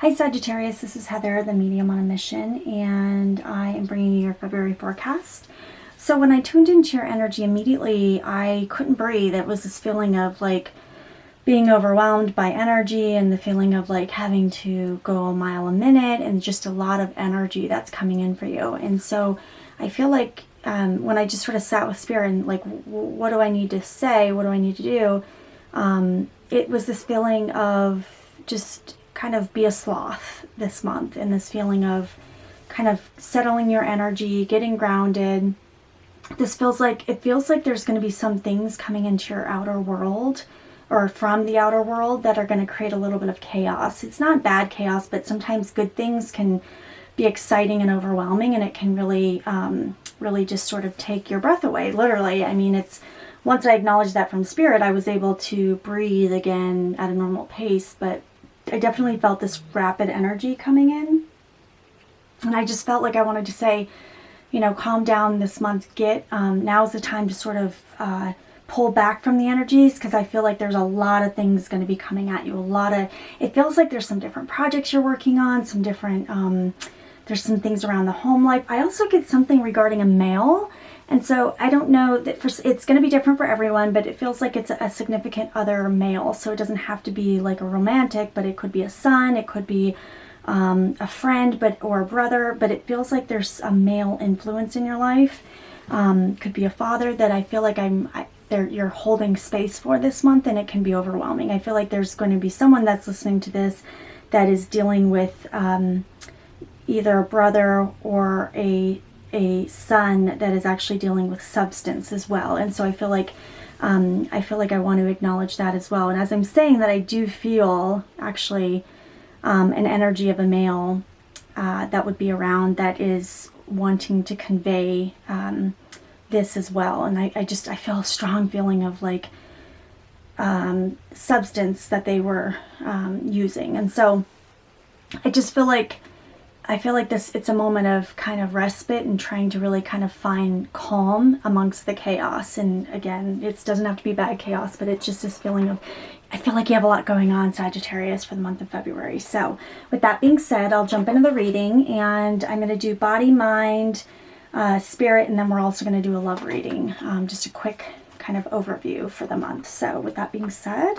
Hi Sagittarius, this is Heather, the medium on a mission, and I am bringing you your February forecast. So when I tuned into your energy immediately, I couldn't breathe. It was this feeling of like being overwhelmed by energy and the feeling of like having to go a mile a minute and just a lot of energy that's coming in for you. And so I feel like when I just sort of sat with Spirit and like, what do I need to say? What do I need to do? It was this feeling of just kind of be a sloth this month, and this feeling of kind of settling your energy, getting grounded. It feels like there's going to be some things coming into your outer world or from the outer world that are going to create a little bit of chaos. It's not bad chaos, but sometimes good things can be exciting and overwhelming, and it can really, really just sort of take your breath away, literally. I mean, once I acknowledged that from Spirit, I was able to breathe again at a normal pace, but I definitely felt this rapid energy coming in. And I just felt like I wanted to say, you know, calm down this month. Now's the time to sort of pull back from the energies, because I feel like there's a lot of things going to be coming at you. It feels like there's some different projects you're working on, some different, there's some things around the home life. I also get something regarding a male. And so I don't know that it's going to be different for everyone, but it feels like it's a significant other male. So it doesn't have to be like a romantic, but it could be a son, it could be a friend, or a brother. But it feels like there's a male influence in your life. Could be a father that I feel like you're holding space for this month, and it can be overwhelming. I feel like there's going to be someone that's listening to this that is dealing with either a brother or a son that is actually dealing with substance as well. And so I feel like I want to acknowledge that as well. And as I'm saying that, I do feel actually an energy of a male that would be around that is wanting to convey this as well. And I feel a strong feeling of like substance that they were using. And so I just feel like it's a moment of kind of respite and trying to really kind of find calm amongst the chaos. And again, it doesn't have to be bad chaos, but it's just this feeling of, I feel like you have a lot going on, Sagittarius, for the month of February. So with that being said, I'll jump into the reading, and I'm going to do body, mind, spirit, and then we're also going to do a love reading. Just a quick kind of overview for the month. So with that being said,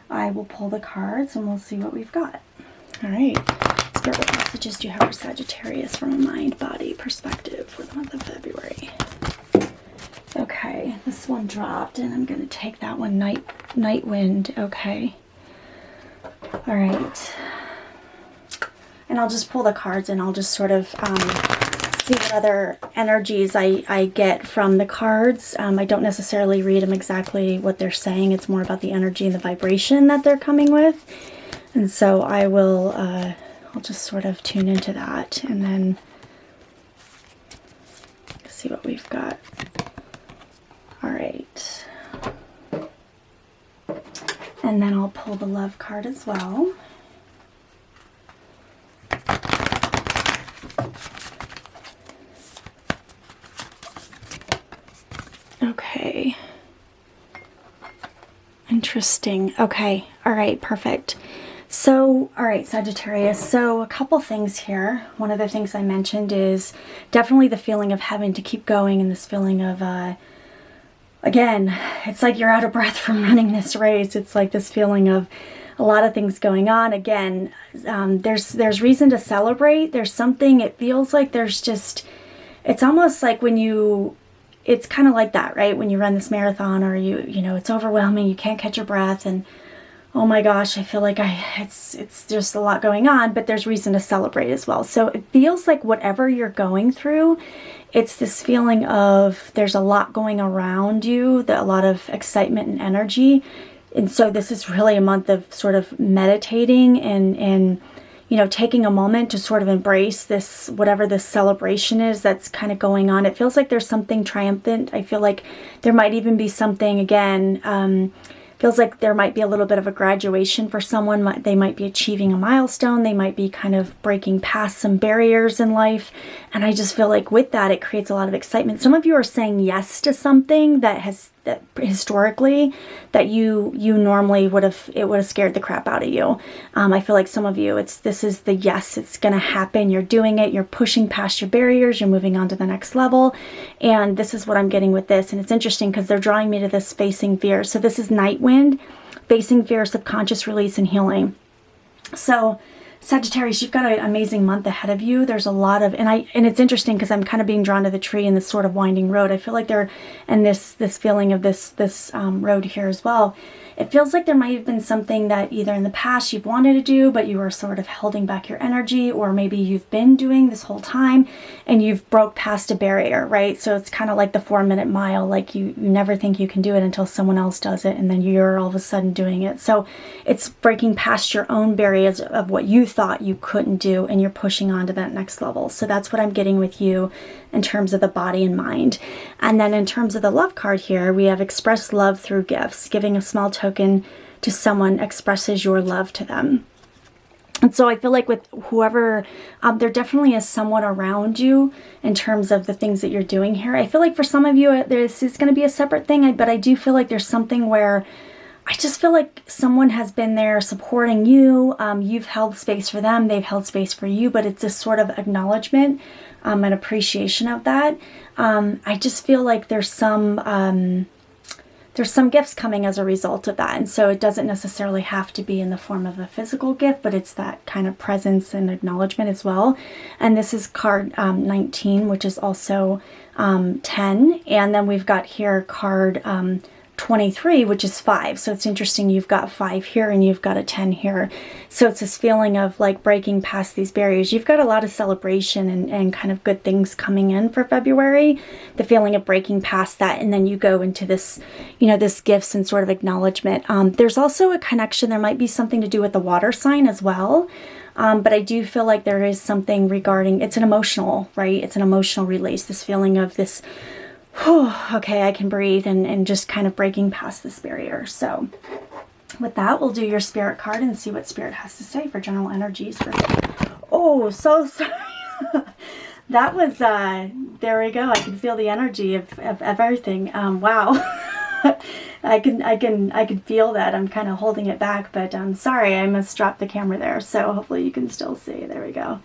I will pull the cards and we'll see what we've got. All right. Spirit, what messages do you have for Sagittarius from a mind-body perspective for the month of February? Okay, this one dropped, and I'm going to take that one, night wind. Okay. All right. And I'll just pull the cards, and I'll just sort of see what other energies I get from the cards. I don't necessarily read them exactly what they're saying. It's more about the energy and the vibration that they're coming with. And so I will... I'll just sort of tune into that and then see what we've got. All right. And then I'll pull the love card as well. Okay. Interesting. Okay. All right. Perfect. So, all right, Sagittarius, so a couple things here. One of the things I mentioned is definitely the feeling of having to keep going, and this feeling of, again, it's like you're out of breath from running this race. It's like this feeling of a lot of things going on. Again, there's reason to celebrate. There's something, it feels like there's just, it's almost like it's kind of like that, right? When you run this marathon, or you know, it's overwhelming, you can't catch your breath, and oh my gosh, I feel like it's just a lot going on, but there's reason to celebrate as well. So it feels like whatever you're going through, it's this feeling of there's a lot going around you, a lot of excitement and energy. And so this is really a month of sort of meditating and you know, taking a moment to sort of embrace this, whatever this celebration is that's kind of going on. It feels like there's something triumphant. I feel like there might even be something, again, feels like there might be a little bit of a graduation for someone. They might be achieving a milestone. They might be kind of breaking past some barriers in life. And I just feel like with that, it creates a lot of excitement. Some of you are saying yes to something that has that historically that you normally would have scared the crap out of you. I feel like some of you, this is the yes, it's going to happen. You're doing it. You're pushing past your barriers. You're moving on to the next level. And this is what I'm getting with this. And it's interesting because they're drawing me to this facing fear. So this is Night Wind, facing fear, subconscious release, and healing. So Sagittarius, you've got an amazing month ahead of you. There's a lot of, and it's interesting because I'm kind of being drawn to the tree in this sort of winding road. I feel like they're, and this feeling of this road here as well. It feels like there might have been something that either in the past you've wanted to do, but you were sort of holding back your energy, or maybe you've been doing this whole time and you've broke past a barrier, right? So it's kind of like the 4-minute mile, like you never think you can do it until someone else does it, and then you're all of a sudden doing it. So it's breaking past your own barriers of what you thought you couldn't do, and you're pushing on to that next level. So that's what I'm getting with you in terms of the body and mind. And then in terms of the love card here, we have express love through gifts. Giving a small token to someone expresses your love to them. And so I feel like with whoever, there definitely is someone around you in terms of the things that you're doing here. I feel like for some of you, this is going to be a separate thing, but I do feel like there's something where I just feel like someone has been there supporting you. You've held space for them. They've held space for you, but it's a sort of acknowledgement and appreciation of that. I just feel like there's some gifts coming as a result of that. And so it doesn't necessarily have to be in the form of a physical gift, but it's that kind of presence and acknowledgement as well. And this is card 19, which is also 10. And then we've got here card 23, which is 5. So it's interesting. You've got 5 here and you've got a 10 here. So it's this feeling of like breaking past these barriers. You've got a lot of celebration and kind of good things coming in for February. The feeling of breaking past that. And then you go into this, this gifts and sort of acknowledgement. There's also a connection. There might be something to do with the water sign as well. But I do feel like there is something regarding, it's an emotional, right? It's an emotional release. This feeling of this, okay, I can breathe, and just kind of breaking past this barrier. So with that, we'll do your spirit card and see what spirit has to say for general energies. Oh, so sorry. That was, there we go. I can feel the energy of everything. Wow. I can feel that. I'm kind of holding it back, but I'm sorry, I must drop the camera there. So hopefully you can still see. There we go. All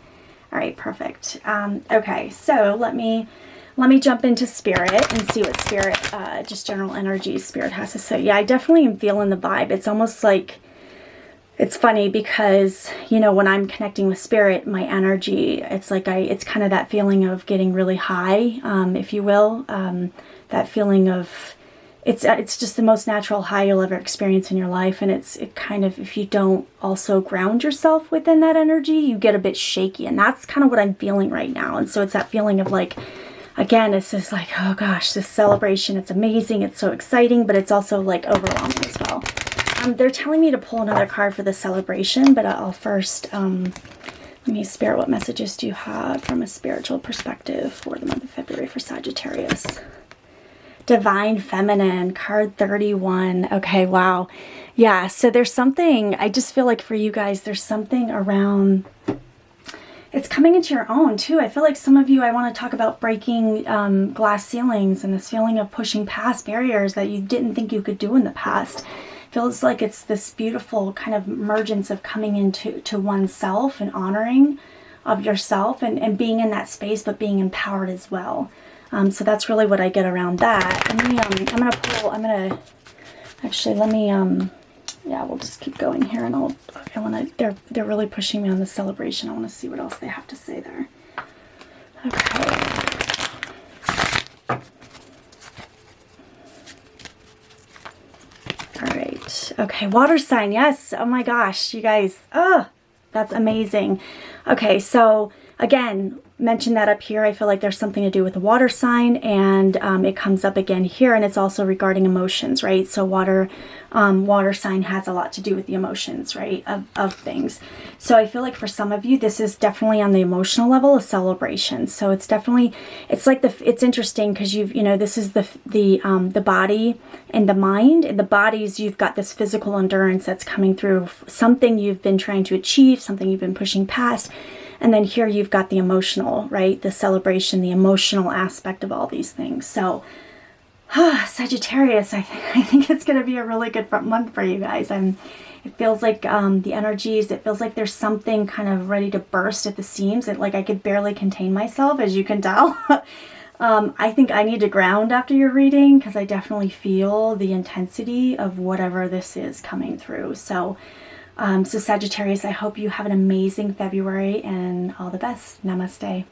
right, perfect. Okay, so let me jump into spirit and see what spirit, just general energy spirit has to say. Yeah, I definitely am feeling the vibe. It's almost like, it's funny because, when I'm connecting with spirit, my energy, it's like it's kind of that feeling of getting really high, if you will. That feeling of, it's just the most natural high you'll ever experience in your life. And it kind of, if you don't also ground yourself within that energy, you get a bit shaky. And that's kind of what I'm feeling right now. And so it's that feeling of like, again, it's just like, oh gosh, this celebration, it's amazing, it's so exciting, but it's also like overwhelming as well. They're telling me to pull another card for the celebration, but I'll first, let me, Spirit, what messages do you have from a spiritual perspective for the month of February for Sagittarius? Divine Feminine, card 31. Okay, wow. Yeah, so there's something, I just feel like for you guys, there's something around, it's coming into your own too. I feel like some of you, I want to talk about breaking glass ceilings and this feeling of pushing past barriers that you didn't think you could do in the past. Feels like it's this beautiful kind of emergence of coming into oneself and honoring of yourself and being in that space, but being empowered as well. So that's really what I get around that. Yeah, we'll just keep going here, and they're really pushing me on the celebration. I want to see what else they have to say there. Okay. All right. Okay, water sign. Yes. Oh my gosh, you guys. Oh, that's amazing. Okay, so again, mention that up here. I feel like there's something to do with the water sign, and it comes up again here, and it's also regarding emotions, right? So water sign has a lot to do with the emotions, right, of things. So I feel like for some of you, this is definitely on the emotional level a celebration. So it's definitely, it's like it's interesting because this is the body and the mind. And the bodies, you've got this physical endurance that's coming through, something you've been trying to achieve, something you've been pushing past. And then here you've got the emotional, right? The celebration, the emotional aspect of all these things. So, Sagittarius, I think it's going to be a really good month for you guys. It feels like the energies, it feels like there's something kind of ready to burst at the seams. Like I could barely contain myself, as you can tell. I think I need to ground after your reading because I definitely feel the intensity of whatever this is coming through. So, so Sagittarius, I hope you have an amazing February and all the best. Namaste.